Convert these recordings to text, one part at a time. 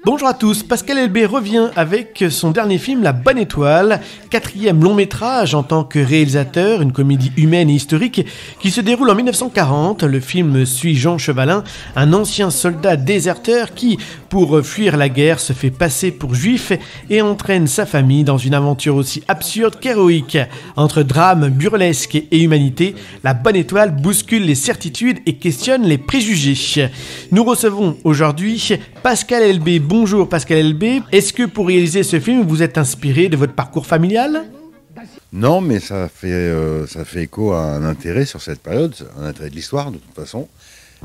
Bonjour à tous, Pascal Elbé revient avec son dernier film La Bonne Étoile, 4e long métrage en tant que réalisateur, une comédie humaine et historique qui se déroule en 1940. Le film suit Jean Chevalin, un ancien soldat déserteur qui, pour fuir la guerre, se fait passer pour juif et entraîne sa famille dans une aventure aussi absurde qu'héroïque. Entre drame, burlesque et humanité, La Bonne Étoile bouscule les certitudes et questionne les préjugés. Nous recevons aujourd'hui Pascal Elbé. Bonjour Pascal Elbé. Est-ce que pour réaliser ce film, vous êtes inspiré de votre parcours familial ? Non, mais ça fait écho à un intérêt sur cette période, un intérêt de l'histoire de toute façon.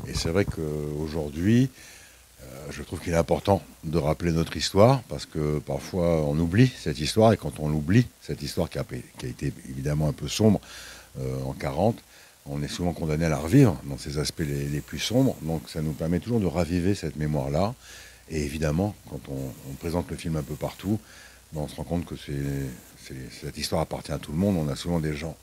Et c'est vrai qu'aujourd'hui, je trouve qu'il est important de rappeler notre histoire, parce que parfois on oublie cette histoire, et quand on l'oublie, cette histoire qui a été évidemment un peu sombre en 40, on est souvent condamné à la revivre dans ses aspects les plus sombres. Donc ça nous permet toujours de raviver cette mémoire-là. Et évidemment, quand on présente le film un peu partout, on se rend compte que cette histoire appartient à tout le monde. On a souvent des gens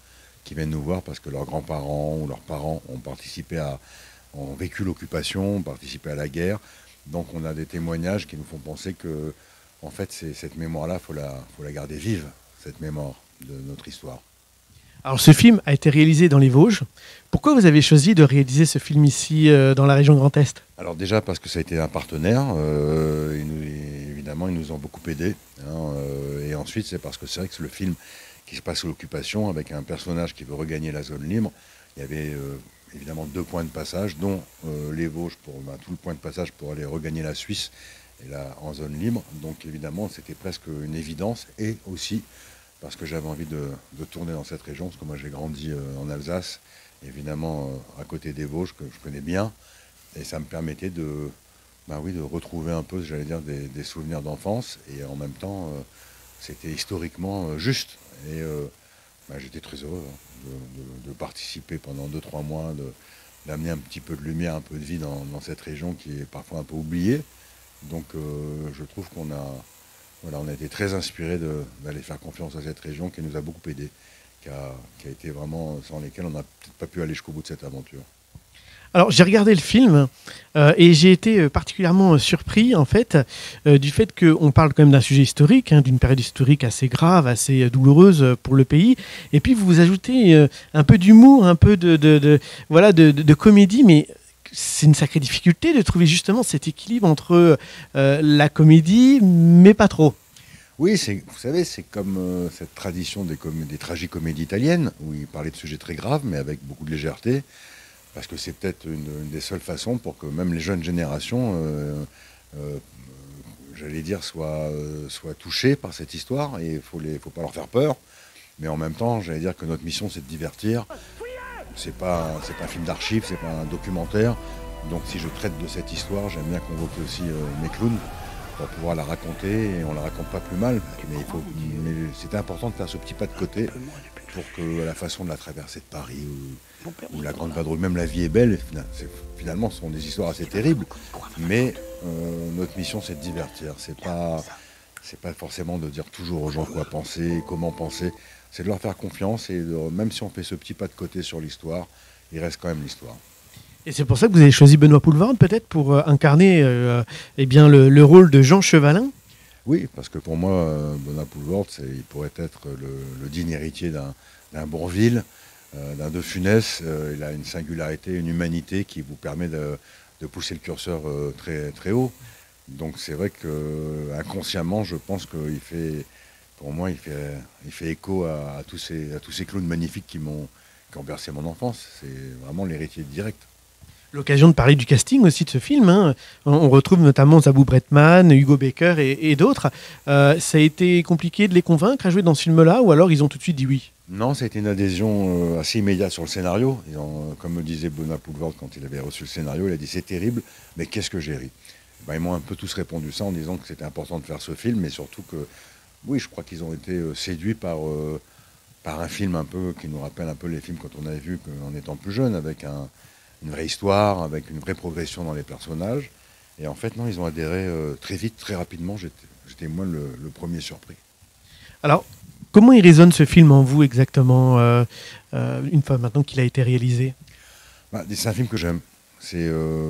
qui viennent nous voir parce que leurs grands-parents ou leurs parents ont vécu l'occupation, ont participé à la guerre. Donc on a des témoignages qui nous font penser que, en fait, cette mémoire-là, faut la garder vive, cette mémoire de notre histoire. Alors ce film a été réalisé dans les Vosges. Pourquoi vous avez choisi de réaliser ce film ici dans la région Grand Est ? Alors déjà parce que ça a été un partenaire, évidemment ils nous ont beaucoup aidés. Et ensuite c'est parce que c'est vrai que c'est le film qui se passe sous l'occupation avec un personnage qui veut regagner la zone libre. Il y avait évidemment 2 points de passage, dont les Vosges, tout le point de passage pour aller regagner la Suisse et là en zone libre. Donc évidemment c'était presque une évidence, et aussi parce que j'avais envie de tourner dans cette région, parce que moi j'ai grandi en Alsace, évidemment à côté des Vosges, que je connais bien, et ça me permettait de retrouver un peu, j'allais dire, des souvenirs d'enfance, et en même temps, c'était historiquement juste. Et j'étais très heureux de participer pendant 2-3 mois, d'amener un petit peu de lumière, un peu de vie dans cette région qui est parfois un peu oubliée. Donc je trouve on a été très inspirés d'aller faire confiance à cette région qui nous a beaucoup aidés, qui a été vraiment, sans lesquels on n'a peut-être pas pu aller jusqu'au bout de cette aventure. Alors j'ai regardé le film et j'ai été particulièrement surpris en fait du fait qu'on parle quand même d'un sujet historique, d'une période historique assez grave, assez douloureuse pour le pays. Et puis vous ajoutez un peu d'humour, un peu de comédie, mais c'est une sacrée difficulté de trouver justement cet équilibre entre la comédie, mais pas trop. Oui, vous savez, c'est comme cette tradition des tragicomédies italiennes, où ils parlaient de sujets très graves, mais avec beaucoup de légèreté, parce que c'est peut-être une des seules façons pour que même les jeunes générations, j'allais dire, soient touchées par cette histoire, et il faut pas leur faire peur. Mais en même temps, j'allais dire que notre mission, c'est de divertir. C'est pas un film d'archives, c'est pas un documentaire. Donc si je traite de cette histoire, j'aime bien convoquer aussi mes clowns pour pouvoir la raconter, et on la raconte pas plus mal. Mais c'était important de faire ce petit pas de côté pour que la façon de la traversée de Paris ou la Grande Vadrouille, même La Vie est belle, finalement ce sont des histoires assez terribles. Mais notre mission, c'est de divertir. C'est pas forcément de dire toujours aux gens quoi penser, comment penser. C'est de leur faire confiance, et même si on fait ce petit pas de côté sur l'histoire, il reste quand même l'histoire. Et c'est pour ça que vous avez choisi Benoît Poelvoorde peut-être pour incarner le rôle de Jean Chevalin ? Oui, parce que pour moi, Benoît Poelvoorde, il pourrait être le digne héritier d'un Bourvil, d'un De Funès. Il a une singularité, une humanité qui vous permet de pousser le curseur très, très haut. Donc c'est vrai qu'inconsciemment, je pense qu'il fait... Pour moi, il fait écho à tous ces clowns magnifiques qui ont bercé mon enfance. C'est vraiment l'héritier direct. L'occasion de parler du casting aussi de ce film. On retrouve notamment Zabou Bretman, Hugo Becker et d'autres. Ça a été compliqué de les convaincre à jouer dans ce film-là, ou alors ils ont tout de suite dit oui ? Non, ça a été une adhésion assez immédiate sur le scénario. Comme me disait Benoît Poelvoorde quand il avait reçu le scénario, il a dit « c'est terrible, mais qu'est-ce que j'ai ri ». Ils m'ont un peu tous répondu ça en disant que c'était important de faire ce film, mais surtout que oui, je crois qu'ils ont été séduits par un film un peu qui nous rappelle un peu les films quand on avait vu en étant plus jeune, avec une vraie histoire, avec une vraie progression dans les personnages. Et en fait, non, ils ont adhéré très vite, très rapidement. J'étais moi le premier surpris. Alors, comment il résonne ce film en vous exactement, une fois maintenant qu'il a été réalisé ? C'est un film que j'aime.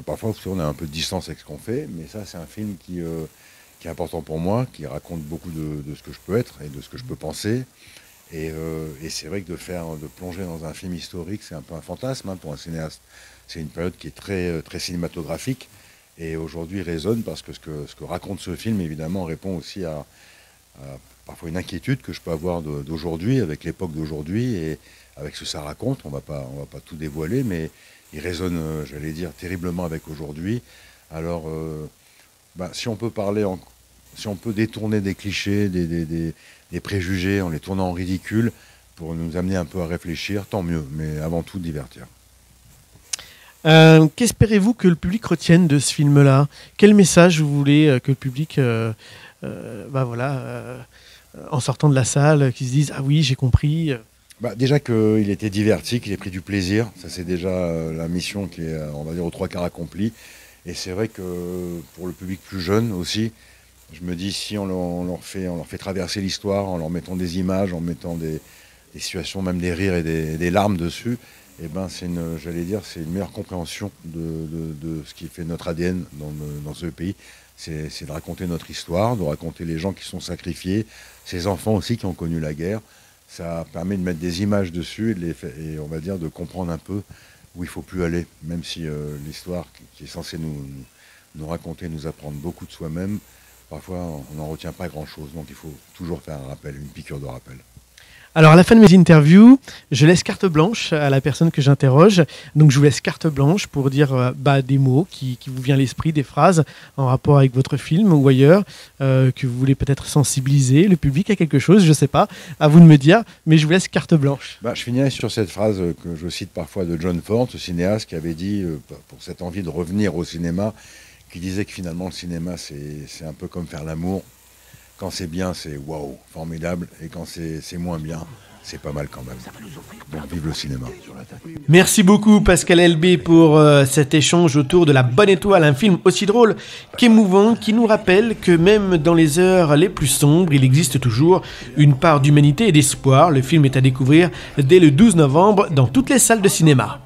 Parfois, on a un peu de distance avec ce qu'on fait, mais ça, c'est un film qui est important pour moi, qui raconte beaucoup de ce que je peux être et de ce que je peux penser. Et c'est vrai que de plonger dans un film historique, c'est un peu un fantasme hein, pour un cinéaste. C'est une période qui est très, très cinématographique et aujourd'hui résonne parce que ce que raconte ce film, évidemment, répond aussi à parfois une inquiétude que je peux avoir d'aujourd'hui, avec l'époque d'aujourd'hui et avec ce que ça raconte. On va pas tout dévoiler, mais il résonne, j'allais dire, terriblement avec aujourd'hui. Alors, si on peut si on peut détourner des clichés, des préjugés en les tournant en ridicule pour nous amener un peu à réfléchir, tant mieux, mais avant tout divertir. Qu'espérez-vous que le public retienne de ce film-là? Quel message vous voulez que le public, en sortant de la salle, qu'ils se disent « Ah oui, j'ai compris ». Déjà qu'il était diverti, qu'il ait pris du plaisir, ça c'est déjà la mission qui est, on va dire, aux 3/4 accomplie. Et c'est vrai que pour le public plus jeune aussi, je me dis si on leur fait traverser l'histoire en leur mettant des images, en mettant des situations, même des rires et des larmes dessus, et c'est une meilleure compréhension de ce qui fait notre ADN dans ce pays. C'est de raconter notre histoire, de raconter les gens qui sont sacrifiés, ces enfants aussi qui ont connu la guerre. Ça permet de mettre des images dessus et on va dire de comprendre un peu où il ne faut plus aller, même si l'histoire qui est censée nous raconter, nous apprendre beaucoup de soi-même, parfois on n'en retient pas grand-chose. Donc il faut toujours faire un rappel, une piqûre de rappel. Alors à la fin de mes interviews, je laisse carte blanche à la personne que j'interroge. Donc je vous laisse carte blanche pour dire des mots qui vous viennent à l'esprit, des phrases en rapport avec votre film ou ailleurs, que vous voulez peut-être sensibiliser le public à quelque chose, je ne sais pas, à vous de me dire, mais je vous laisse carte blanche. Je finirai sur cette phrase que je cite parfois de John Ford, ce cinéaste qui avait dit, pour cette envie de revenir au cinéma, qui disait que finalement le cinéma c'est un peu comme faire l'amour. Quand c'est bien, c'est waouh, formidable. Et quand c'est moins bien, c'est pas mal quand même. Donc vive le cinéma. Merci beaucoup Pascal Elbé pour cet échange autour de La Bonne Étoile, un film aussi drôle qu'émouvant qui nous rappelle que même dans les heures les plus sombres, il existe toujours une part d'humanité et d'espoir. Le film est à découvrir dès le 12 novembre dans toutes les salles de cinéma.